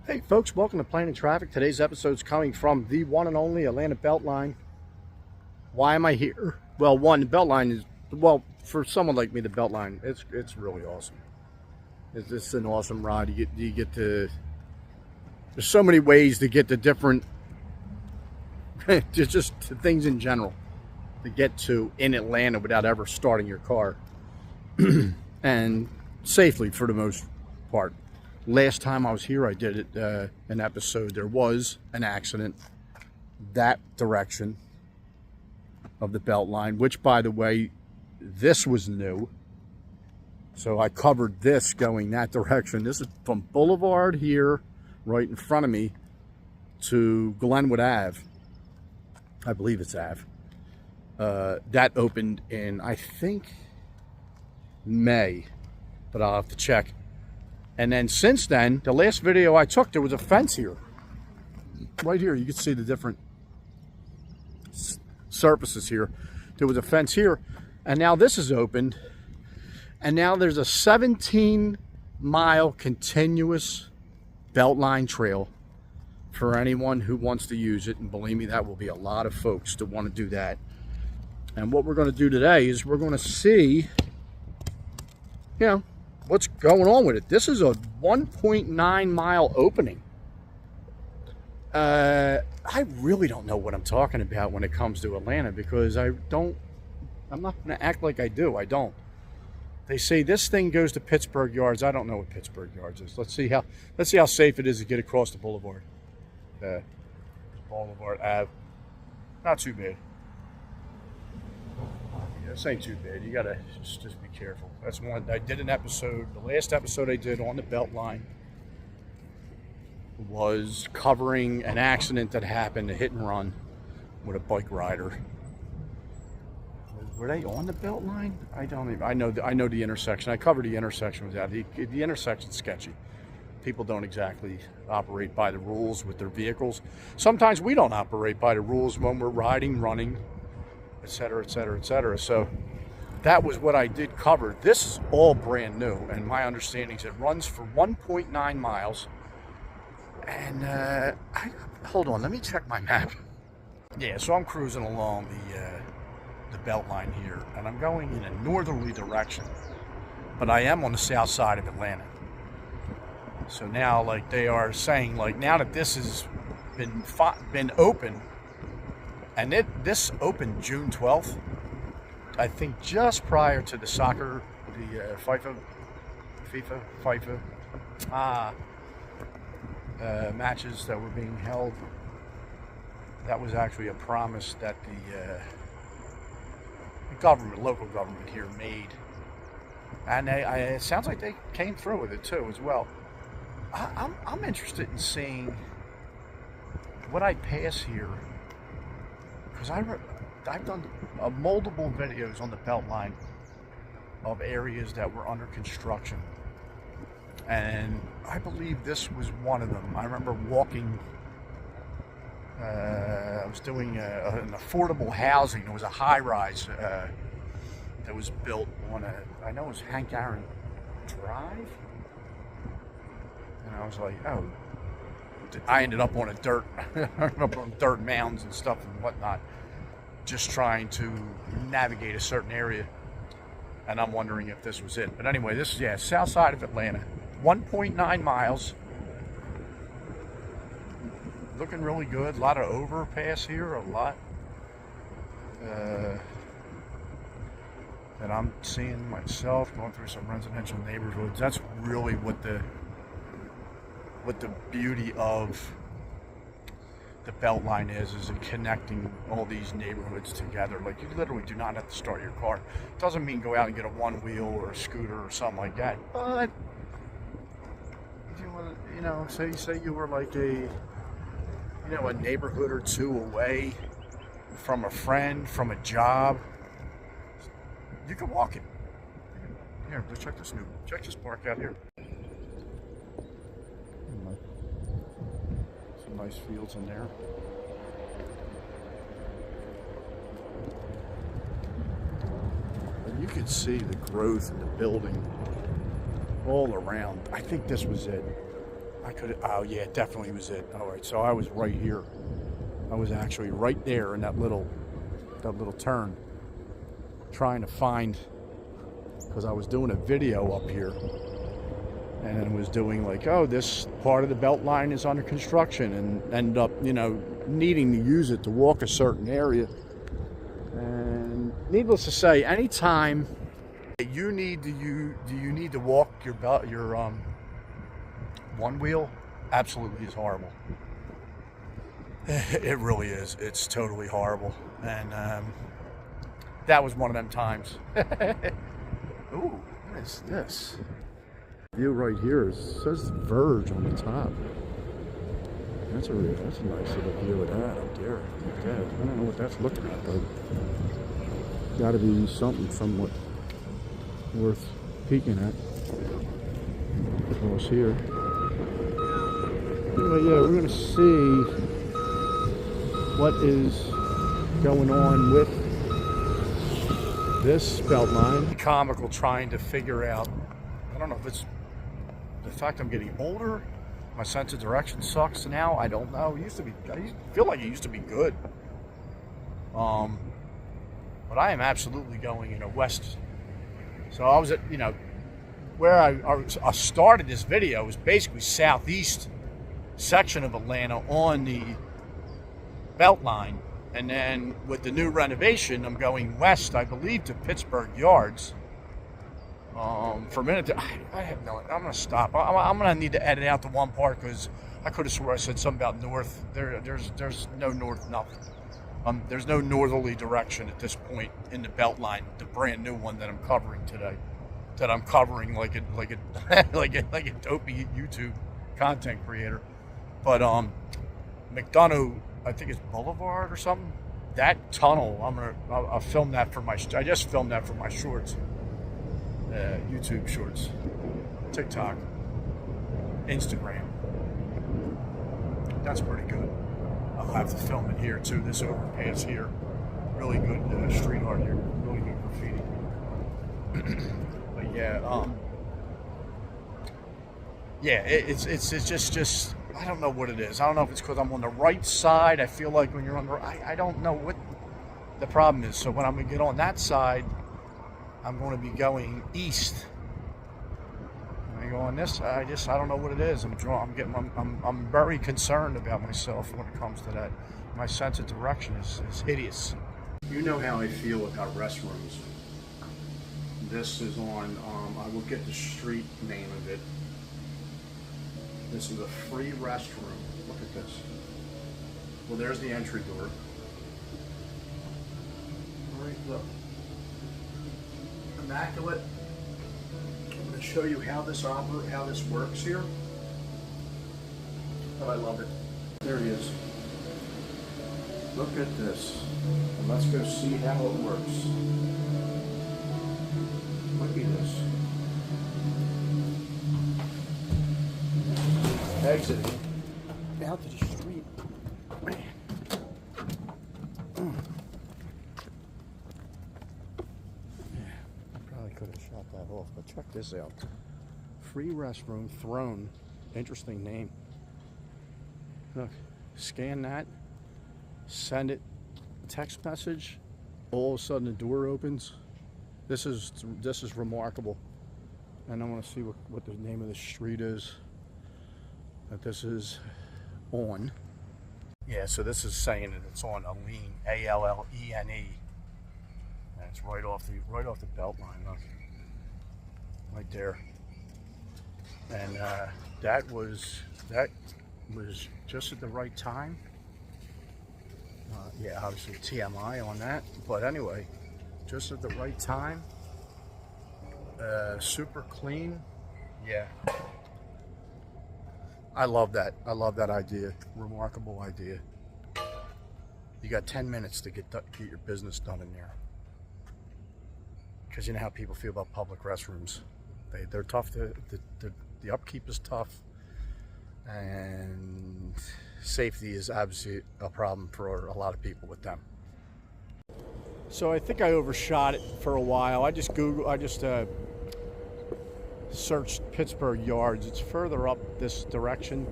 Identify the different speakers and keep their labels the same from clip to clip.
Speaker 1: Hey folks, welcome to Planning Traffic. Today's episode is coming from the one and only Atlanta Beltline. Why am I here? Well, one, the Beltline is, well, for someone like me, the Beltline, it's really awesome. It's an awesome ride. You get to, there's so many ways to get to different, just things in general to get to in Atlanta without ever starting your car. And safely for the most part. Last time I was here, I did it an episode. There was an accident that direction of the Beltline, which, by the way, this was new. So I covered this going that direction. This is from Boulevard here, right in front of me, to Glenwood Ave. I believe it's Ave. That opened in, I think, May, but I'll have to check. And then since then, the last video I took, there was a fence here. Right here, you can see the different surfaces here. There was a fence here, and now this is opened. And now there's a 17-mile continuous Beltline trail for anyone who wants to use it. And believe me, that will be a lot of folks that want to do that. And what we're going to do today is we're going to see, what's going on with it. This is a 1.9 mile opening. I really don't know what I'm talking about when it comes to Atlanta, because I'm not going to act like I do. I don't. They say this thing goes to Pittsburgh Yards. I don't know what Pittsburgh Yards is. Let's see how safe it is to get across the boulevard. Boulevard Ave. Not too bad. This ain't too bad. You gotta just be careful. That's one. I did an episode. The last episode I did on the Beltline was covering an accident that happened, a hit and run with a bike rider. Were they on the Beltline? I don't even. I know the intersection. I covered the intersection with that. The intersection's sketchy. People don't exactly operate by the rules with their vehicles. Sometimes we don't operate by the rules when we're riding, running, etc., etc., etc. So that was what I did cover. This is all brand new, and my understanding is it runs for 1.9 miles. And hold on, let me check my map. Yeah, so I'm cruising along the Beltline here, and I'm going in a northerly direction, but I am on the south side of Atlanta. So now, like they are saying, like now that this has been open. And this opened June 12th, I think, just prior to the soccer, the FIFA matches that were being held. That was actually a promise that the local government here made. And it sounds like they came through with it too as well. I'm interested in seeing what I pass here. Because I've done multiple videos on the Beltline of areas that were under construction, and I believe this was one of them. I remember walking. I was doing an affordable housing. It was a high-rise that was built on I know it was Hank Aaron Drive, and I was like, oh. I ended up on dirt mounds and stuff and whatnot, just trying to navigate a certain area. And I'm wondering if this was it. But anyway, this is, south side of Atlanta. 1.9 miles. Looking really good. A lot of overpass here, a lot. That I'm seeing myself, going through some residential neighborhoods. That's really what the beauty of the Beltline is it connecting all these neighborhoods together. Like, you literally do not have to start your car. Doesn't mean go out and get a one wheel or a scooter or something like that. But if you want to, say you were like a neighborhood or two away from a friend, from a job, you can walk it. Here, let's check this park out here. Some nice fields in there. And you could see the growth in the building all around. I think this was it. I could, oh yeah, it definitely was it. All right, so I was right here. I was actually right there in that little turn, trying to find, because I was doing a video up here, and it was doing like, oh, this part of the Beltline is under construction, and ended up, you know, needing to use it to walk a certain area. And needless to say, anytime you need to you need to walk your one wheel, absolutely is horrible. It really is. It's totally horrible. And that was one of them times. Ooh, what is this? View right here says Verge on the top. That's a nice little view of that up there. I don't know what that's looking at, but got to be something somewhat worth peeking at. Across here. Anyway, yeah, we're going to see what is going on with this Beltline. Comical trying to figure out, I don't know if it's the fact I'm getting older, my sense of direction sucks now, I don't know. I feel like it used to be good. But I am absolutely going, you know, west. So I was at, you know, where I started this video was basically southeast section of Atlanta on the Beltline. And then with the new renovation, I'm going west, I believe, to Pittsburgh Yards. For a minute, I have no, I'm going to stop. I'm going to need to edit out the one part because I could have swore I said something about north. There's no north, nothing. There's no northerly direction at this point in the Beltline, the brand new one that I'm covering today. That I'm covering like a dopey YouTube content creator. But McDonough, I think it's Boulevard or something. That tunnel, I'll film that for I just filmed that for my shorts. YouTube shorts, TikTok, Instagram. That's pretty good. I'll have to film it here too. This overpass here, really good street art here, really good graffiti. But yeah, yeah, it's just I don't know what it is. I don't know if it's because I'm on the right side. I feel like when you're on the I don't know what the problem is. So when I'm gonna get on that side, I'm going to be going east. When I go on this side, I don't know what it is. I'm very concerned about myself when it comes to that. My sense of direction is hideous. You know how I feel about restrooms. This is on, I will get the street name of it. This is a free restroom. Look at this. Well, there's the entry door. All right, look. Immaculate. I'm going to show you how this works here. But I love it. There he is. Look at this. And let's go see how it works. Look at this. Exiting out to the street. Man. Could have shot that off, but check this out. Free restroom, Throne. Interesting name. Look, scan that, send it, text message. All of a sudden the door opens. This is remarkable. And I want to see what the name of the street is that this is on. Yeah, so this is saying that it's on Allene, Allene. And it's right off the Beltline, look, right there. And that was just at the right time. Yeah, obviously TMI on that, but anyway, just at the right time. Super clean. Yeah, I love that. I love that idea. Remarkable idea. You got 10 minutes to get your business done in there. Because you know how people feel about public restrooms. They're tough. The upkeep is tough, and safety is obviously a problem for a lot of people with them. So I think I overshot it for a while. I just searched Pittsburgh yards. It's further up this direction.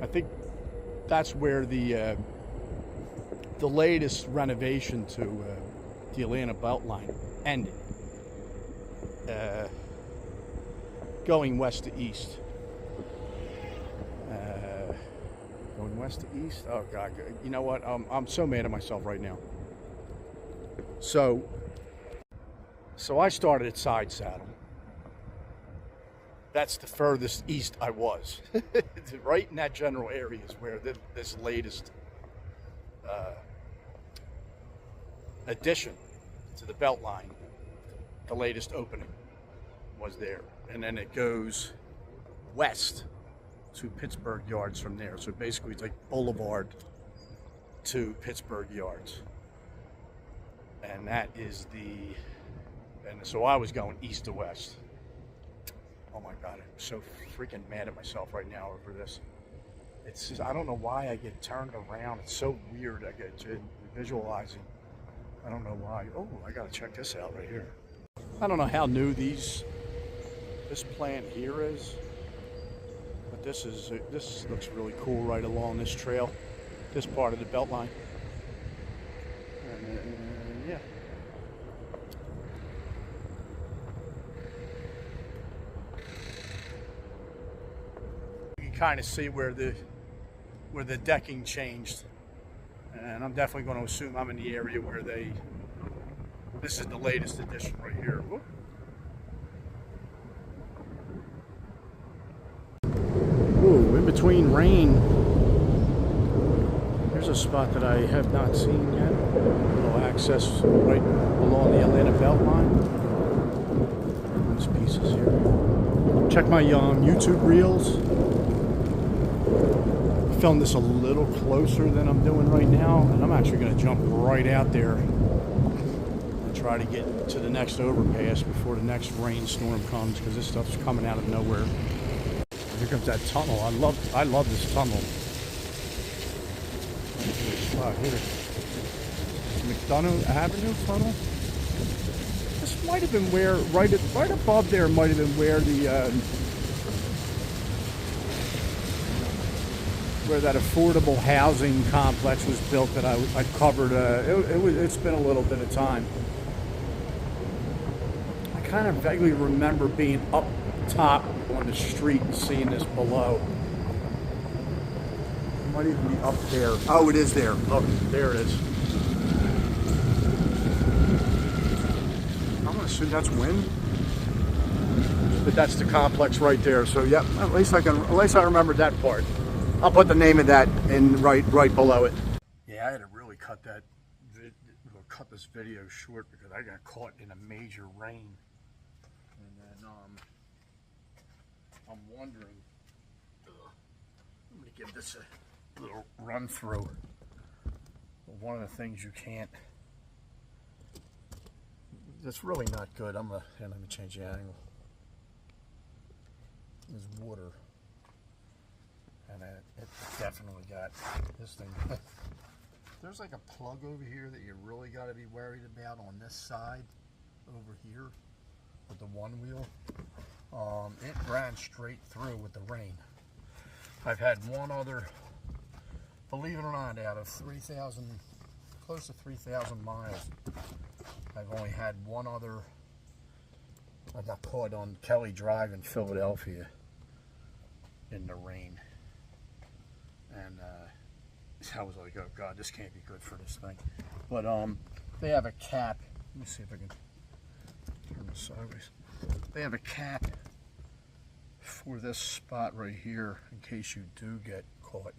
Speaker 1: I think that's where the latest renovation to the Atlanta Beltline ended. Going west to east. Going west to east. Oh God! You know what? I'm so mad at myself right now. So I started at Side Saddle. That's the furthest east I was. Right in that general area is where this latest addition to the Beltline, the latest opening, was there. And then it goes west to Pittsburgh yards from there. So basically it's like Boulevard to Pittsburgh yards. And that is and so I was going east to west. Oh my God, I'm so freaking mad at myself right now over this. It's just, I don't know why I get turned around. It's so weird. I get visualizing. I don't know why. Oh, I gotta check this out right here. I don't know how new this plant here is, but this looks really cool right along this trail, this part of the Beltline. And yeah. You can kind of see where the decking changed, and I'm definitely going to assume I'm in the area where this is the latest edition right here. Whoop. Ooh, in between rain, here's a spot that I have not seen yet. No access right along the Atlanta Beltline. These pieces here. Check my YouTube reels. Filmed this a little closer than I'm doing right now, and I'm actually going to jump right out there and try to get to the next overpass before the next rainstorm comes, because this stuff's coming out of nowhere. Here comes that tunnel. I love this tunnel. Wow, here, McDonough Avenue tunnel. This might have been where right above there might have been where where that affordable housing complex was built that I covered. It's been a little bit of time. I kind of vaguely remember being up top on the street and seeing this below. It might even be up there. Oh, it is there. Look, there it is. I'm gonna assume that's wind, but that's the complex right there. So yeah, at least I remembered that part. I'll put the name of that in right below it. Yeah, I had to really cut this video short because I got caught in a major rain, and then I'm wondering. I'm gonna give this a little run through. One of the things you can't. That's really not good. Let me change the angle. There's water. And it definitely got this thing. There's like a plug over here that you really got to be worried about on this side over here with the one wheel. It ran straight through with the rain. I've had one other, believe it or not, out of 3,000, close to 3,000 miles, I've only had one other. I got caught on Kelly Drive in Philadelphia in the rain. And I was like, oh God, this can't be good for this thing. But they have a cap. Let me see if I can turn this sideways. They have a cap for this spot right here in case you do get caught.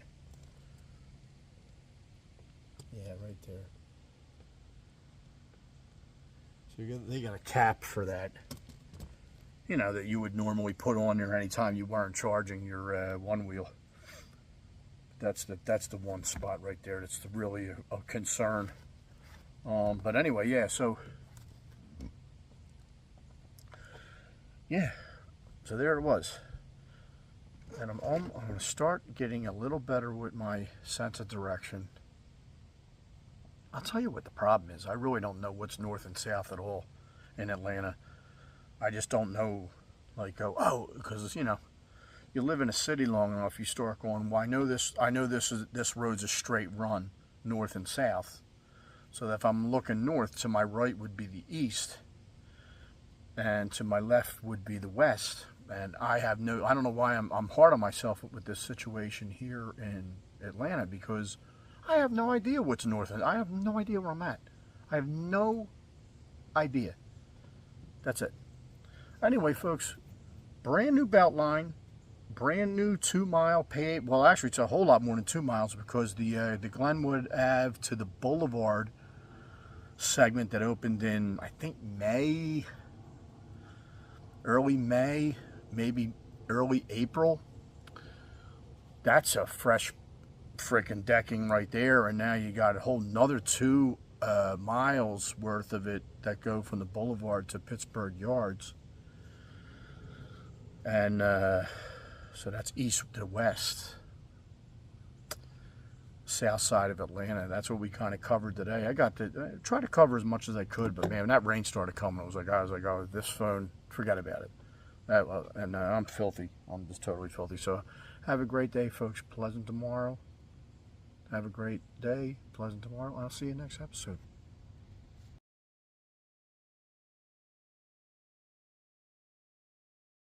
Speaker 1: Yeah, right there. So they got a cap for that. You know, that you would normally put on there anytime you weren't charging your one wheel. That's the one spot right there that's really a concern. But anyway, yeah. So yeah. So there it was. And I'm going to start getting a little better with my sense of direction. I'll tell you what the problem is. I really don't know what's north and south at all in Atlanta. I just don't know Like, go, oh, because, you know, you live in a city long enough, you start going, well, I know this road's a straight run, north and south. So that if I'm looking north, to my right would be the east, and to my left would be the west. And I don't know why I'm hard on myself with this situation here in Atlanta, because I have no idea what's north, and I have no idea where I'm at. I have no idea. That's it. Anyway, folks, brand new Beltline, brand new 2-mile pave. Well, actually, it's a whole lot more than 2 miles, because the Glenwood Ave to the Boulevard segment that opened in, I think, early May, maybe early April. That's a fresh freaking decking right there, and now you got a whole nother 2 miles worth of it that go from the Boulevard to Pittsburgh Yards. And so that's east to west, south side of Atlanta. That's what we kind of covered today. I tried to cover as much as I could, but man, when that rain started coming, I was like, oh, this phone, forget about it. And I'm filthy. I'm just totally filthy. So have a great day, folks. Pleasant tomorrow. Have a great day. Pleasant tomorrow. I'll see you next episode.